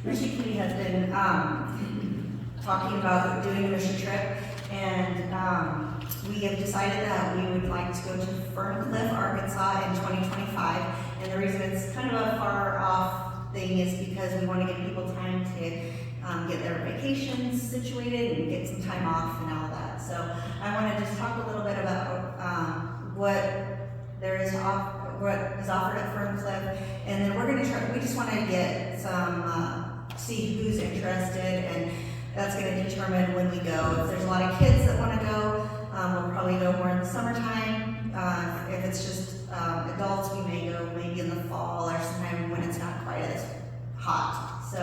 Mission Committee has been talking about doing a mission trip, and we have decided that we would like to go to Ferncliff, Arkansas in 2025. And the reason it's kind of a far off thing is because we want to give people time to get their vacations situated and get some time off and all that. So I want to just talk a little bit about what is offered at Ferncliff, and then we're going to try. We just want to get some see who's interested, and that's going to determine when we go. If there's a lot of kids that want to go, we'll probably go more in the summertime. If it's just adults, we may go maybe in the fall or sometime when it's not quite as hot. So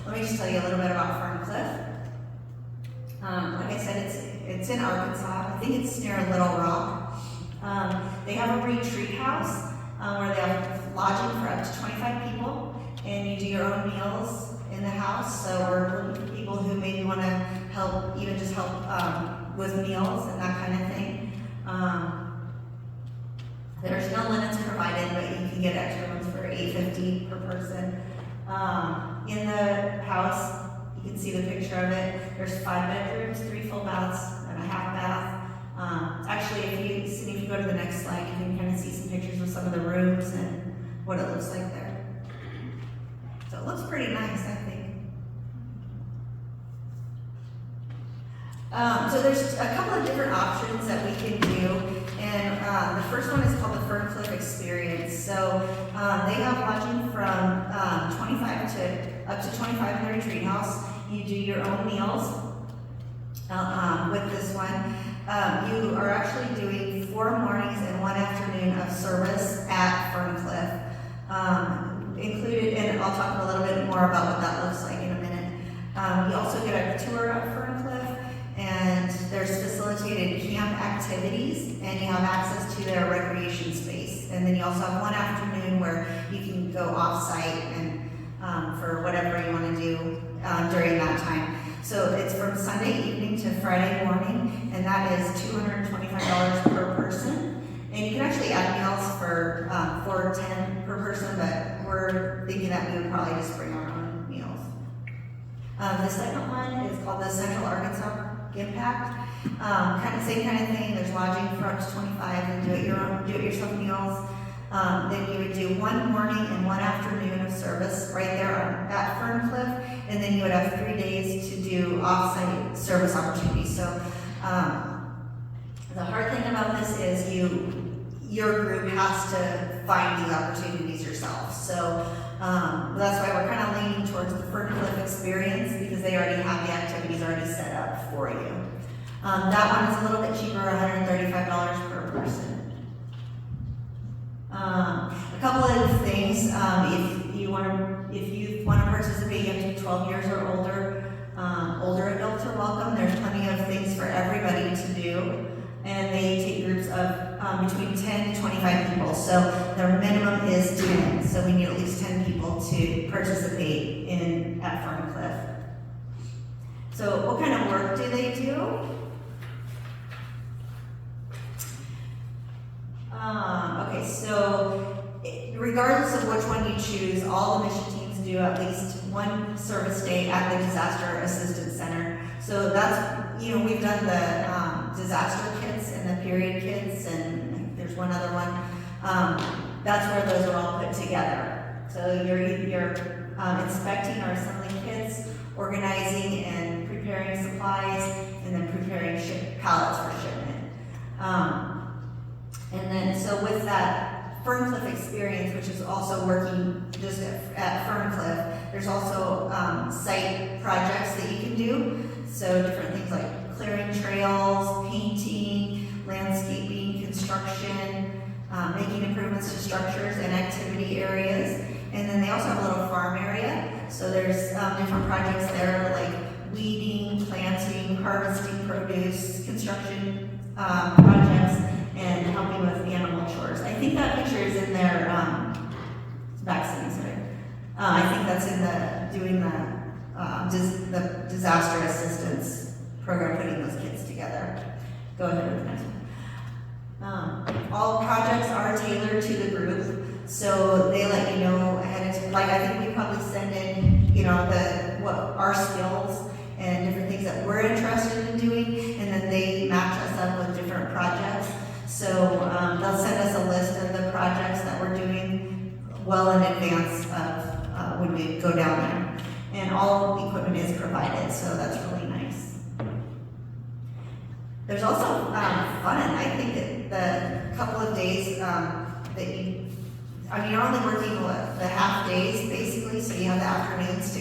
let me just tell you a little bit about Ferncliff. Like I said, it's in Arkansas. I think it's near Little Rock. They have a retreat house where they have lodging for up to 25 people, and you do your own meals in the house. So we're looking for people who maybe want to help, even just help with meals and that kind of thing. There's no limits provided, but you can get extra ones for $8.50 per person. In the house, you can see the picture of it. There's 5 bedrooms, 3 full baths, and a half bath. Actually, if you go to the next slide, you can kind of see some pictures of some of the rooms and what it looks like there. So it looks pretty nice, I think. So there's a couple of different options that we can do, and the first one is called the Ferncliff Experience. So they have lodging from 25 to up to 25 in the retreat house. You do your own meals with this one. You are actually doing 4 mornings and 1 afternoon of service at Ferncliff. Included, and I'll talk a little bit more about what that looks like in a minute. You also get a tour of Ferncliff, and there's facilitated camp activities, and you have access to their recreation space. And then you also have 1 afternoon where you can go off-site and for whatever you want to do during that time. So it's from Sunday evening to Friday morning, and that is $225 per person. And you can actually add meals for $410 per person, but we're thinking that we would probably just bring our own meals. The second one is called the Central Arkansas Impact. Same kind of thing. There's lodging for up to 25 and do it yourself meals. Then you would do 1 morning and 1 afternoon of service right there at Ferncliff, and then you would have 3 days to do off-site service opportunities. So the hard thing about this is your group has to find these opportunities yourself. So that's why we're kind of leaning towards the Ferncliff Experience, because they already have the activities already set up for you. That one is a little bit cheaper, $135 per person. A couple of things, if you want to participate, you have to be 12 years or older. Older adults are welcome. There's plenty of things for everybody to do, and they take groups of between 10 to 25 people. So their minimum is 10. So we need at least 10 people to participate at Ferncliff. So what kind of work do they do? Okay, so regardless of which one you choose, all the mission teams do at least 1 service day at the Disaster Assistance Center. So that's, we've done the disaster kits and the period kits, and there's one other one. That's where those are all put together. So you're inspecting or assembling kits, organizing and preparing supplies, and then preparing pallets for shipment. And then, so with that Ferncliff Experience, which is also working just at Ferncliff, there's also site projects that you can do. So different things like clearing trails, painting, landscaping, construction, making improvements to structures and activity areas. And then they also have a little farm area. So there's different projects there like weeding, planting, harvesting produce, construction projects, and helping with animal chores. I think that picture is in their vaccines, right? I think that's in doing the disaster assistance program, putting those kids together. Go ahead with the next one. All projects are tailored to the group, so they let you know ahead of time. Like I think we probably send in, the up with different projects. So they'll send us a list of the projects that we're doing well in advance of when we go down there. And all equipment is provided, so that's really nice. There's also fun. I think that the couple of days you're only working the half days basically, so you have the afternoons to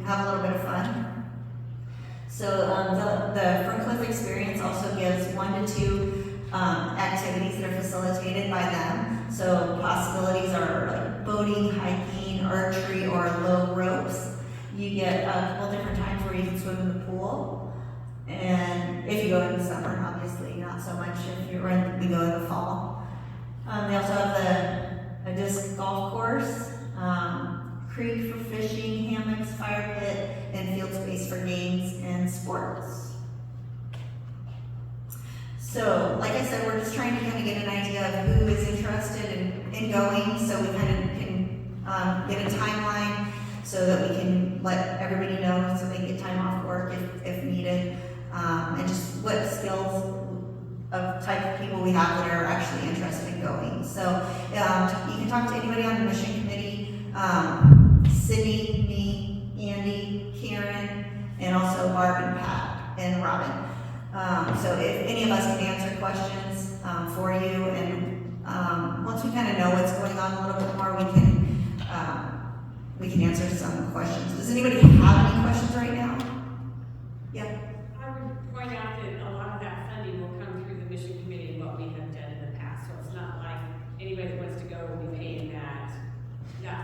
have a little bit of fun. So the Ferncliff experience also gives 1 to 2 activities that are facilitated by them. So possibilities are like boating, hiking, archery, or low ropes. You get a couple different times where you can swim in the pool. And if you go in the summer, obviously, not so much if we go in the fall. They also have a disc golf course, creek for fishing, hammocks, fire pit, and field space for games and sports. So, like I said, we're just trying to kind of get an idea of who is interested in going, so we kind of can get a timeline so that we can let everybody know so they can get time off work if needed, and just what skills of type of people we have that are actually interested in going. So you can talk to anybody on the mission committee, Sydney, me, Andy, Karen, and also Barb and Pat and Robin. So if any of us can answer questions for you, and once we kind of know what's going on a little bit more, we can answer some questions. Does anybody have any questions right now? Yeah. I would point out that a lot of that funding will come through the mission committee and what we have done in the past. So it's not like anybody that wants to go will be paying that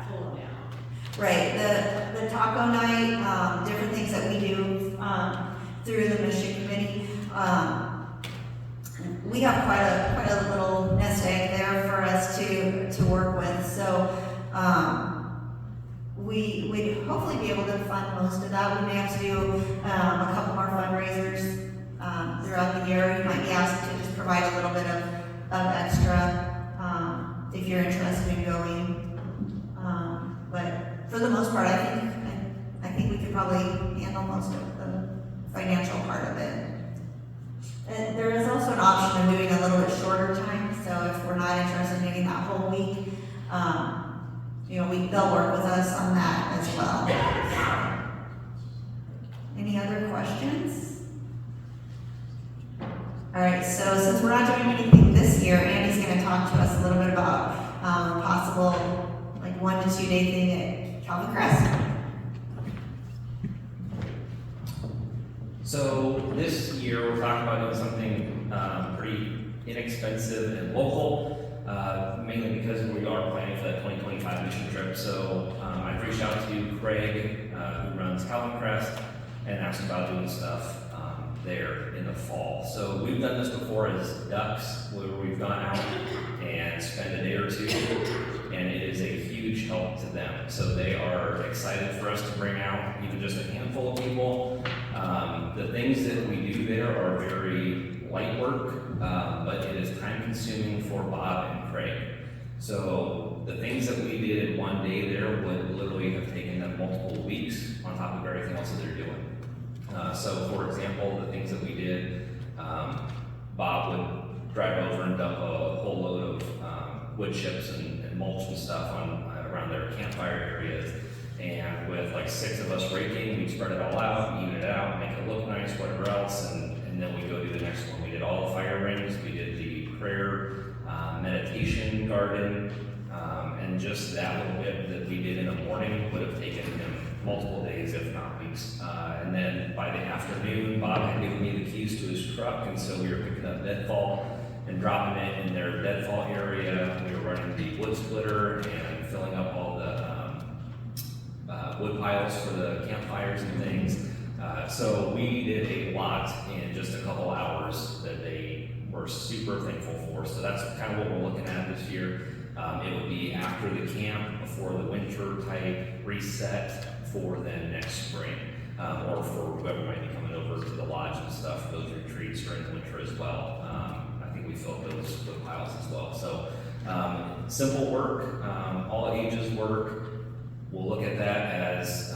full amount. Right. The taco night, different things that we do through the mission committee. We have quite a little nest egg there for us to work with. So we'd hopefully be able to fund most of that. We may have to do a couple more fundraisers throughout the year. You might be asked to just provide a little bit of extra if you're interested in going. But for the most part, I think we could probably handle most of the financial part of it. And there is also an option of doing a little bit shorter time. So if we're not interested in doing that whole week, they'll work with us on that as well. Any other questions? All right, so since we're not doing anything this year, Andy's going to talk to us a little bit about possible 1 to 2 day thing at Calvin Crest. So this year we're talking about doing something pretty inexpensive and local. Mainly because we are planning for that 2025 mission trip. So I've reached out to Craig, who runs Calvin Crest, and asked about doing stuff there in the fall. So we've done this before as Ducks, where we've gone out and spent a day or two, and it is a huge help to them. So they are excited for us to bring out even just a handful of people. The things that we do there are very light work, but it is time consuming for Bob and Craig. So the things that we did in one day there would literally have taken them multiple weeks on top of everything else that they're doing. So for example, the things that we did, Bob would drive over and dump a whole load of wood chips and mulch and stuff around their campfire areas. And with 6 of us raking, we'd spread it all out, even it out, make it look nice, whatever else, and then we go do the next one. We did all the fire rings, we did the prayer, meditation garden, and just that little bit that we did in the morning would have taken him multiple days, if not weeks. And then by the afternoon, Bob had given me the keys to his truck, and so we were picking up deadfall and dropping it in their deadfall area. We were running the wood splitter and filling up all the wood piles for the campfires and things. So we did a lot in just a couple hours that they were super thankful for. So that's kind of what we're looking at this year. It would be after the camp, before the winter type reset for then next spring, or for whoever might be coming over to the lodge and stuff, those retreats during the winter as well. I think we filled those piles as well. So simple work, all ages work. We'll look at that as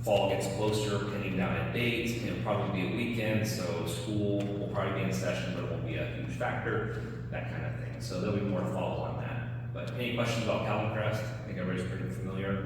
fall gets closer, pinning down a date, it'll probably be a weekend, so school will probably be in session, but it won't be a huge factor, that kind of thing. So there'll be more to follow on that. But any questions about Calvin Crest? I think everybody's pretty familiar.